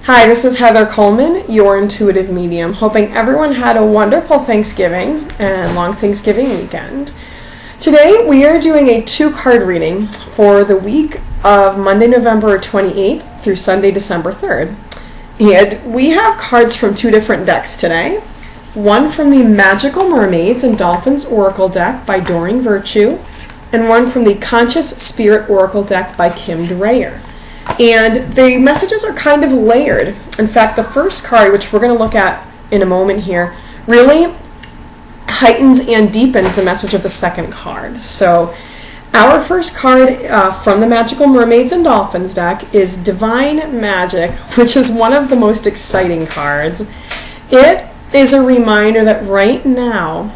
Hi, this is Heather Coleman, your intuitive medium. Hoping everyone had a wonderful Thanksgiving and long Thanksgiving weekend. Today we are doing a 2-card reading for the week of Monday, November 28th through Sunday, December 3rd. And we have cards from 2 different decks today. One from the Magical Mermaids and Dolphins Oracle deck by Doreen Virtue, and one from the Conscious Spirit Oracle deck by Kim Dreyer. And the messages are kind of layered. In fact, the first card, which we're going to look at in a moment here, really heightens and deepens the message of the second card. So our first card from the Magical Mermaids and Dolphins deck is Divine Magic, which is one of the most exciting cards. It is a reminder that right now,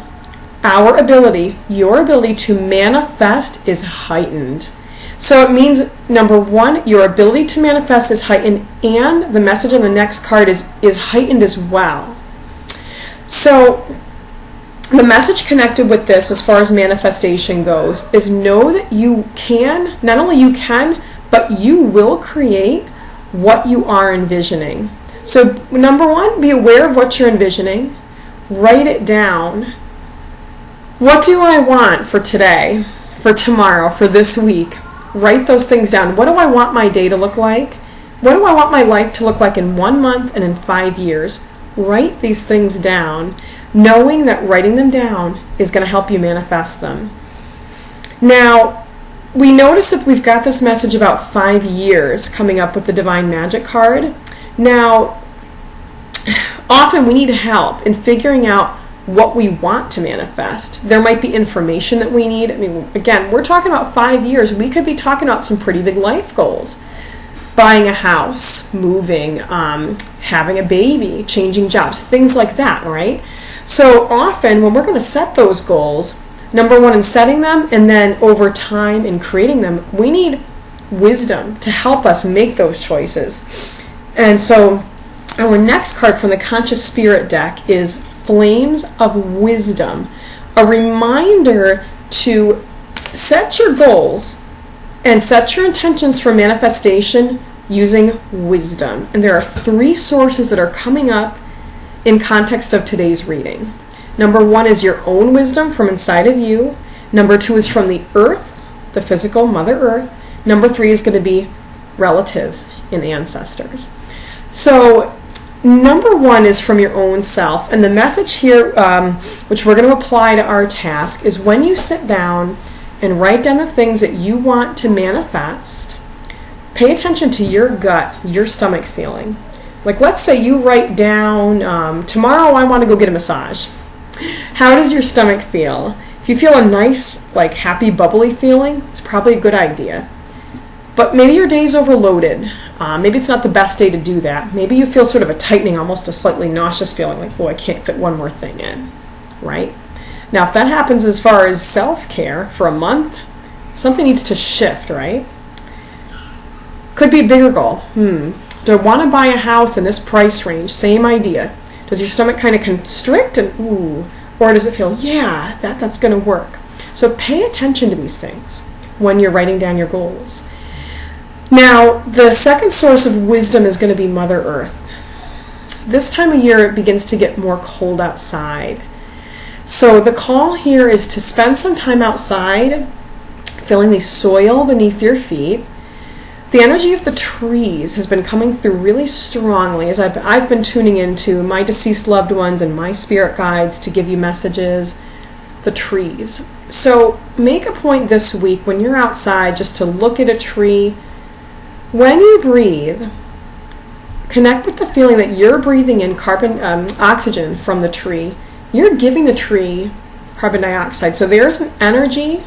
your ability to manifest is heightened. So it means, number one, your ability to manifest is heightened, and the message on the next card is heightened as well. So the message connected with this, as far as manifestation goes, is know that you can, not only you can, but you will create what you are envisioning. So number one, be aware of what you're envisioning. Write it down. What do I want for today, for tomorrow, for this week? Write those things down. What do I want my day to look like? What do I want my life to look like in 1 month and in 5 years? Write these things down, knowing that writing them down is going to help you manifest them. Now, we notice that we've got this message about 5 years coming up with the Divine Magic card. Now, often we need help in figuring out what we want to manifest. There might be information that we need. I mean, again, we're talking about 5 years. We could be talking about some pretty big life goals. Buying a house, moving, having a baby, changing jobs, things like that, right? So often when we're going to set those goals, number one, in setting them, and then over time in creating them, we need wisdom to help us make those choices. And so our next card from the Conscious Spirit deck is Flames of Wisdom, a reminder to set your goals and set your intentions for manifestation using wisdom. And there are 3 sources that are coming up in context of today's reading. Number 1 is your own wisdom from inside of you. Number 2 is from the earth, the physical Mother Earth. Number 3 is going to be relatives and ancestors. So number 1 is from your own self, and the message here, which we're going to apply to our task, is when you sit down and write down the things that you want to manifest, pay attention to your gut, your stomach feeling. Like, let's say you write down, tomorrow I want to go get a massage. How does your stomach feel? If you feel a nice, like, happy, bubbly feeling, it's probably a good idea. But maybe your day's overloaded. Maybe it's not the best day to do that. Maybe you feel sort of a tightening, almost a slightly nauseous feeling, like, oh, I can't fit one more thing in, right? Now, if that happens as far as self-care for a month, something needs to shift, right? Could be a bigger goal. Do I want to buy a house in this price range? Same idea. Does your stomach kind of constrict and, ooh, or does it feel, yeah, that's going to work? So pay attention to these things when you're writing down your goals. Now, the second source of wisdom is going to be Mother Earth. This time of year, it begins to get more cold outside. So the call here is to spend some time outside, feeling the soil beneath your feet. The energy of the trees has been coming through really strongly as I've been tuning into my deceased loved ones and my spirit guides to give you messages, the trees. So make a point this week when you're outside just to look at a tree. When you breathe, connect with the feeling that you're breathing in oxygen from the tree. You're giving the tree carbon dioxide. So there's an energy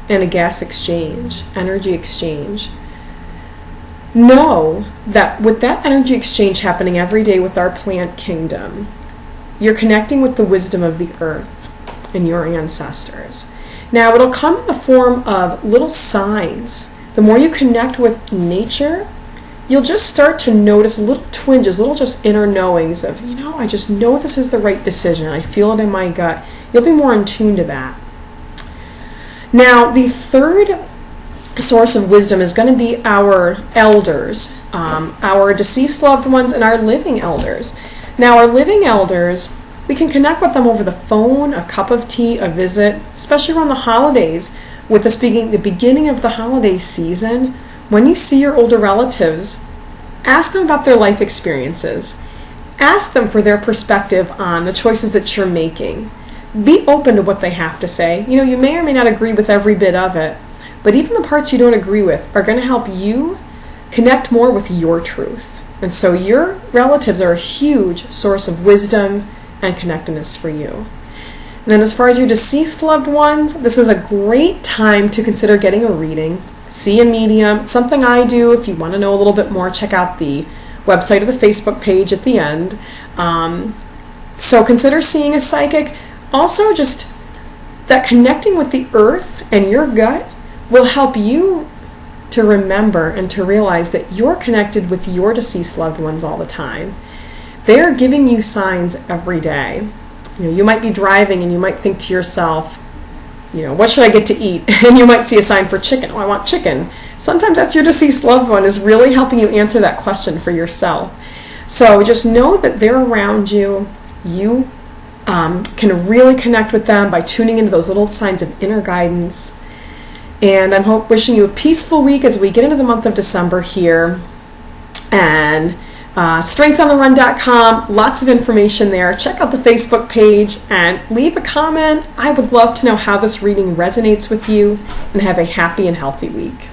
and a gas exchange, energy exchange. Know that with that energy exchange happening every day with our plant kingdom, you're connecting with the wisdom of the earth and your ancestors. Now, it'll come in the form of little signs. The more you connect with nature, you'll just start to notice little twinges, little just inner knowings of, I just know this is the right decision. I feel it in my gut. You'll be more in tune to that. Now, the third source of wisdom is going to be our elders, our deceased loved ones, and our living elders. Now, our living elders, we can connect with them over the phone, a cup of tea, a visit, especially around the holidays. With this being the beginning of the holiday season, when you see your older relatives, ask them about their life experiences. Ask them for their perspective on the choices that you're making. Be open to what they have to say. You know, you may or may not agree with every bit of it, but even the parts you don't agree with are going to help you connect more with your truth. And so your relatives are a huge source of wisdom and connectedness for you. And then as far as your deceased loved ones, this is a great time to consider getting a reading. See a medium. Something I do. If you want to know a little bit more, check out the website or the Facebook page at the end. So consider seeing a psychic. Also, just that connecting with the earth and your gut will help you to remember and to realize that you're connected with your deceased loved ones all the time. They're giving you signs every day. You know, you might be driving and you might think to yourself, you know, what should I get to eat? And you might see a sign for chicken. Oh, I want chicken. Sometimes that's your deceased loved one is really helping you answer that question for yourself. So just know that they're around you. You can really connect with them by tuning into those little signs of inner guidance. And I'm wishing you a peaceful week as we get into the month of December here. And strengthontheRun.com, lots of information there. Check out the Facebook page and leave a comment. I would love to know how this reading resonates with you, and have a happy and healthy week.